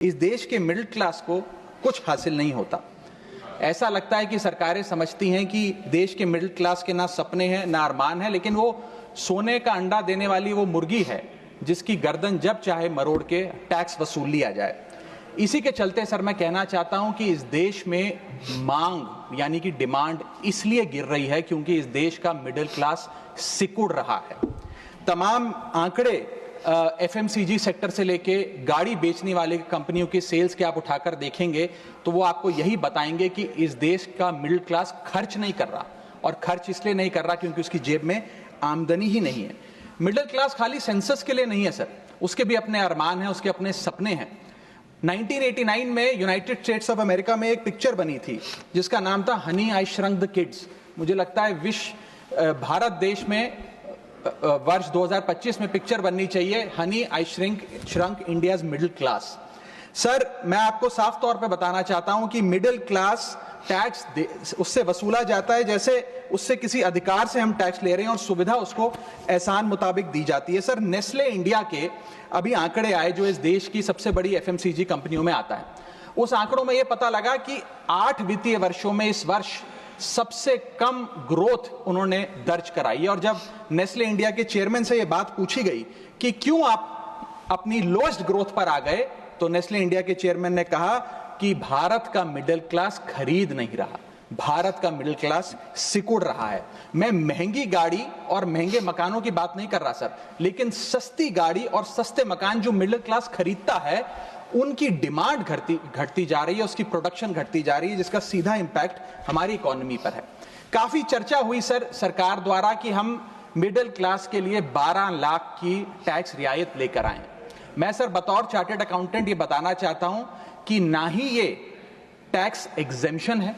इस देश के मिडिल क्लास को कुछ हासिल नहीं होता। ऐसा लगता है कि सरकारें समझती हैं कि देश के मिडिल क्लास के ना सपने हैं ना अरमान है, लेकिन वो सोने का अंडा देने वाली वो मुर्गी है जिसकी गर्दन जब चाहे मरोड़ के टैक्स वसूल लिया जाए। इसी के चलते सर मैं कहना चाहता हूं कि इस देश में मांग यानी कि डिमांड इसलिए गिर रही है क्योंकि इस देश का मिडिल क्लास सिकुड़ रहा है। तमाम आंकड़े एफएमसीजी सेक्टर से लेके गाड़ी बेचने वाले कंपनियों की सेल्स के आप उठाकर देखेंगे तो वो आपको यही बताएंगे कि इस देश का मिडिल क्लास खर्च नहीं कर रहा, और खर्च इसलिए नहीं कर रहा क्योंकि उसकी जेब में आमदनी ही नहीं है। मिडिल क्लास खाली सेंसस के लिए नहीं है सर, उसके भी अपने अरमान हैं, उसके अपने सपने हैं। 1989 में यूनाइटेड स्टेट्स ऑफ अमेरिका में एक पिक्चर बनी थी जिसका नाम था Honey I shrunk the kids. मुझे लगता है भारत देश में वर्ष 2025 में पिक्चर बननी चाहिए honey I shrunk India's middle class. Sir मैं आपको साफ तौर पे बताना चाहता हूं कि मिडिल क्लास टैक्स उससे वसूला जाता है जैसे उससे किसी अधिकार से हम टैक्स ले रहे हैं और सुविधा उसको एहसान मुताबिक दी जाती है। सर नेस्ले इंडिया के अभी आंकड़े आए जो इस देश की सबसे बड़ी एफएमसीजी कंपनियों में आता है। उस आंकड़ों में यह पता लगा कि 8 वित्तीय वर्षों में इस वर्ष सबसे कम ग्रोथ उन्होंने दर्ज कराई है। और जब नेस्ले इंडिया के चेयरमैन से यह बात पूछी गई कि क्यों आप अपनी लोएस्ट ग्रोथ पर आ गए, तो नेस्ले इंडिया के चेयरमैन ने कहा कि भारत का मिडिल क्लास खरीद नहीं रहा, भारत का मिडिल क्लास सिकुड़ रहा है। मैं महंगी गाड़ी और महंगे मकानों की बात नहीं कर रहा सर, लेकिन सस्ती गाड़ी और सस्ते मकान जो मिडिल क्लास खरीदता है उनकी डिमांड घटती जा रही है, उसकी प्रोडक्शन घटती जा रही है, जिसका सीधा इंपैक्ट हमारी इकोनॉमी पर है। काफी चर्चा हुई सर सरकार द्वारा कि हम मिडिल क्लास के लिए 12 लाख की टैक्स रियायत लेकर आए। मैं सर बतौर चार्टर्ड अकाउंटेंट ये बताना चाहता हूं कि ना ही ये टैक्स एग्जेम्पशन है,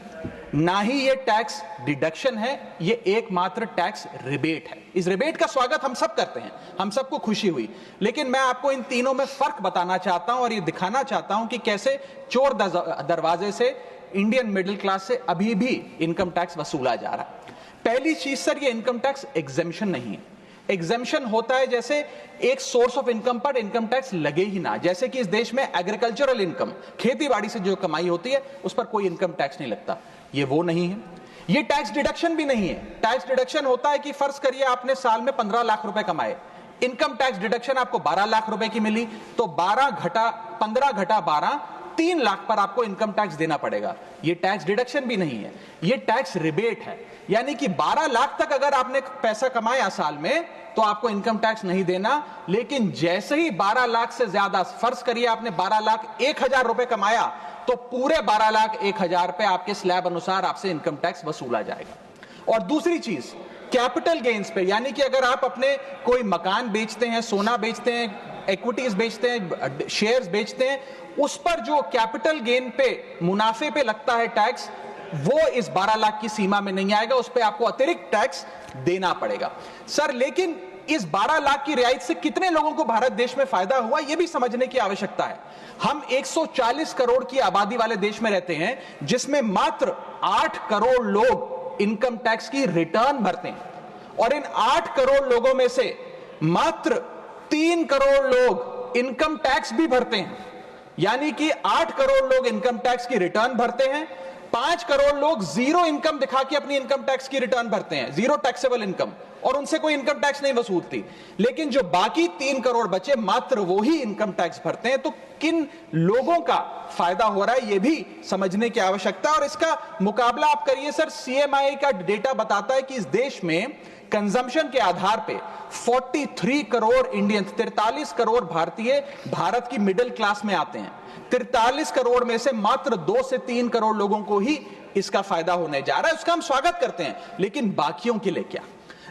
ना ही ये टैक्स डिडक्शन है, ये एकमात्र टैक्स रिबेट है। इस रिबेट का स्वागत हम सब करते हैं, हम सबको खुशी हुई, लेकिन मैं आपको इन तीनों में फर्क बताना चाहता हूं और ये दिखाना चाहता हूं कि कैसे चोर दरवाजे से इंडियन मिडिल क्लास से अभी भी इनकम टैक्स वसूला जा रहा है। पहली चीज सर, ये इनकम टैक्स एग्जेम्पशन नहीं है। एग्जेम्पशन होता है जैसे एक सोर्स ऑफ इनकम पर इनकम टैक्स लगे ही ना, जैसे कि इस देश में एग्रीकल्चरल इनकम, खेती बाड़ी से जो कमाई होती है उस पर कोई इनकम टैक्स नहीं लगता। ये वो नहीं है। ये टैक्स डिडक्शन भी नहीं है। टैक्स डिडक्शन होता है कि फर्ज करिए आपने साल में 15 लाख रुपए कमाए, इनकम टैक्स डिडक्शन आपको 12 लाख रुपए की मिली, तो 15 घटा 12 3 लाख पर आपको इनकम टैक्स देना पड़ेगा। ये टैक्स डिडक्शन भी नहीं है, ये टैक्स रिबेट है। यानी कि 12 लाख तक अगर आपने पैसा कमाया साल में तो आपको इनकम टैक्स नहीं देना, लेकिन जैसे ही 12 लाख से ज्यादा, फर्ज करिए आपने 12 लाख 1,000 रुपए कमाया, तो पूरे 12 लाख 1,000 पे आपके स्लैब अनुसार आपसे इनकम टैक्स वसूला जाएगा। और दूसरी चीज कैपिटल गेन्स पे, यानी कि अगर आप अपने कोई मकान बेचते हैं, सोना बेचते हैं, इक्विटीज बेचते हैं, शेयर्स बेचते हैं, उस पर जो कैपिटल गेन पे मुनाफे पे लगता है टैक्स, वो इस 12 लाख की सीमा में नहीं आएगा, उस पे आपको अतिरिक्त टैक्स देना पड़ेगा। सर लेकिन इस 12 लाख की रियायत से कितने लोगों को भारत देश में फायदा हुआ, यह भी समझने की आवश्यकता है। हम 140 करोड़ की आबादी वाले देश में रहते हैं जिसमें मात्र 8 करोड़ लोग इनकम टैक्स की रिटर्न भरते हैं, और इन 8 करोड़ लोगों में से मात्र 3 करोड़ लोग इनकम टैक्स भी भरते हैं। यानी कि 8 करोड़ लोग इनकम टैक्स की रिटर्न भरते हैं, 5 करोड़ लोग जीरो इनकम दिखा के अपनी इनकम टैक्स की रिटर्न भरते हैं, जीरो टैक्सेबल इनकम, और उनसे कोई इनकम टैक्स नहीं वसूलती। लेकिन जो बाकी 3 करोड़ बचे, मात्र वो ही इनकम टैक्स भरते हैं। तो किन लोगों का फायदा हो रहा है ये भी समझने की आवश्यकता है। और इसका मुकाबला आप करिए सर, सीएमआई का डेटा बताता है कि इस देश में कंजम्पशन के आधार पे 43 करोड़ इंडियंस, 43 करोड़ भारतीय भारत की मिडिल क्लास में आते हैं। 43 करोड़ में से मात्र 2 से 3 करोड़ लोगों को ही इसका फायदा होने जा रहा है। उसका हम स्वागत करते हैं, लेकिन बाकियों के लिए क्या?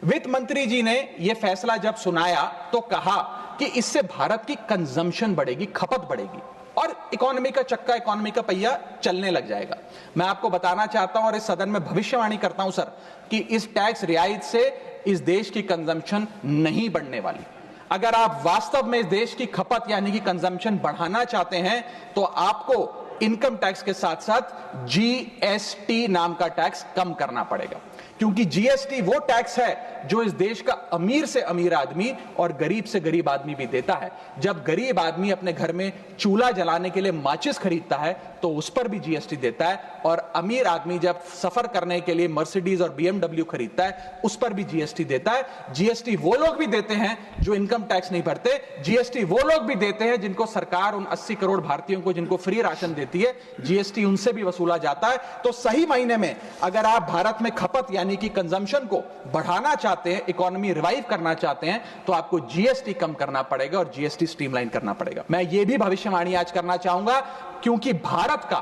वित्त मंत्री जी ने यह फैसला जब सुनाया तो कहा कि इससे भारत की कंजम्पशन बढ़ेगी, खपत बढ़ेगी, और इकोनॉमी का चक्का, इकोनॉमी का पहिया चलने लग जाएगा। मैं आपको बताना चाहता हूं और इस सदन में भविष्यवाणी करता हूं सर कि इस टैक्स रियायत से इस देश की कंजम्पशन नहीं बढ़ने वाली। अगर आप वास्तव में इस देश की खपत यानी कि कंजम्पशन बढ़ाना चाहते हैं तो आपको इनकम टैक्स के साथ साथ जीएसटी नाम का टैक्स कम करना पड़ेगा। क्योंकि जीएसटी वो टैक्स है जो इस देश का अमीर से अमीर आदमी और गरीब से गरीब आदमी भी देता है। जब गरीब आदमी अपने घर में चूल्हा जलाने के लिए माचिस खरीदता है तो उस पर भी जीएसटी देता है, और अमीर आदमी जब सफर करने के लिए मर्सिडीज और बीएमडब्ल्यू खरीदता है उस पर भी जीएसटी देता है। जीएसटी वो लोग भी देते हैं जो इनकम टैक्स नहीं भरते, जीएसटी वो लोग भी देते हैं जिनको सरकार उन 80 करोड़ भारतीयों को जिनको फ्री राशन देती है, जीएसटी उनसे भी वसूला जाता है। तो सही मायने में अगर आप भारत में खपत यानी कि कंजम्पशन को बढ़ाना चाहते हैं, इकोनॉमी रिवाइव करना चाहते हैं, तो आपको जीएसटी कम करना पड़ेगा और जीएसटी स्ट्रीमलाइन करना पड़ेगा। मैं ये भी भविष्यवाणी आज करना चाहूंगा, क्योंकि भारत का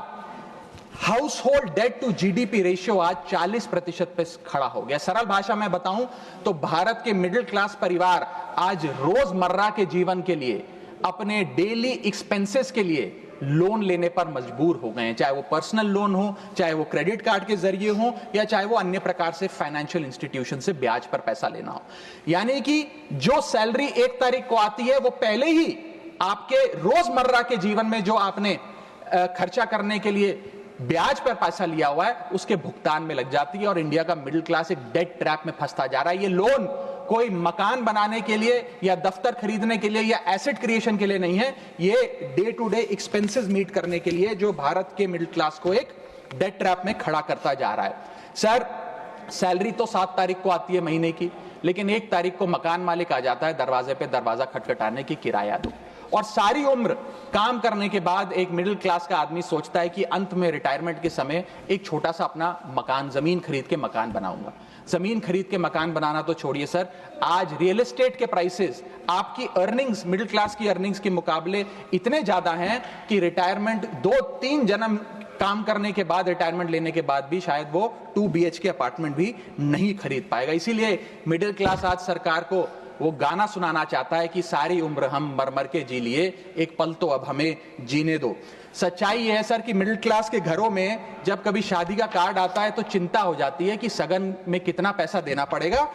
household debt to GDP ratio आज 40% पे खड़ा हो गया। सरल भाषा में बताऊं तो भारत के मिडिल क्लास परिवार आज रोजमर्रा के जीवन के लिए, अपने डेली एक्सपेंसेस के लिए लोन लेने पर मजबूर हो गए हैं, चाहे वो पर्सनल लोन हो, चाहे वो क्रेडिट कार्ड के जरिए हो, या चाहे वो अन्य प्रकार से फाइनेंशियल इंस्टीट्यूशन से ब्याज पर पैसा लेना हो। यानी कि जो सैलरी 1 तारीख को आती है वो पहले ही आपके रोजमर्रा के जीवन में जो आपने खर्चा करने के लिए ब्याज पर पैसा लिया हुआ है उसके भुगतान में लग जाती है, और इंडिया का मिडिल क्लास एक डेट ट्रैप में फंसता जा रहा है। ये लोन कोई मकान बनाने के लिए या दफ्तर खरीदने के लिए या एसेट क्रिएशन के लिए नहीं है, ये day to day expenses meet करने के लिए, जो भारत के मिडिल क्लास को एक डेट ट्रैप में खड़ा करता जा रहा है। सर, सैलरी तो 7 तारीख को आती है महीने की, लेकिन 1 तारीख को मकान मालिक आ जाता है दरवाजे पे दरवाजा खटखटाने की किराया दो, और सारी उम्र काम करने के बाद एक मिडिल क्लास का आदमी सोचता है कि अंत में रिटायरमेंट के समय एक छोटा सा अपना मकान, जमीन खरीद के मकान बनाऊंगा। जमीन खरीद के मकान बनाना तो छोड़िए सर, आज रियल एस्टेट के प्राइसेस आपकी अर्निंग्स, मिडिल क्लास की अर्निंग्स के मुकाबले इतने ज्यादा हैं कि रिटायरमेंट 2-3 जन्म काम करने के बाद, रिटायरमेंट लेने के बाद भी शायद वो 2 BHK अपार्टमेंट भी नहीं खरीद पाएगा। इसीलिए मिडिल क्लास आज सरकार को वो गाना सुनाना चाहता है कि सारी उम्र हम मर मर के जी लिए, एक पल तो अब हमें जीने दो। सच्चाई यह है सर कि मिडिल क्लास के घरों में जब कभी शादी का कार्ड आता है तो चिंता हो जाती है कि सगन में कितना पैसा देना पड़ेगा।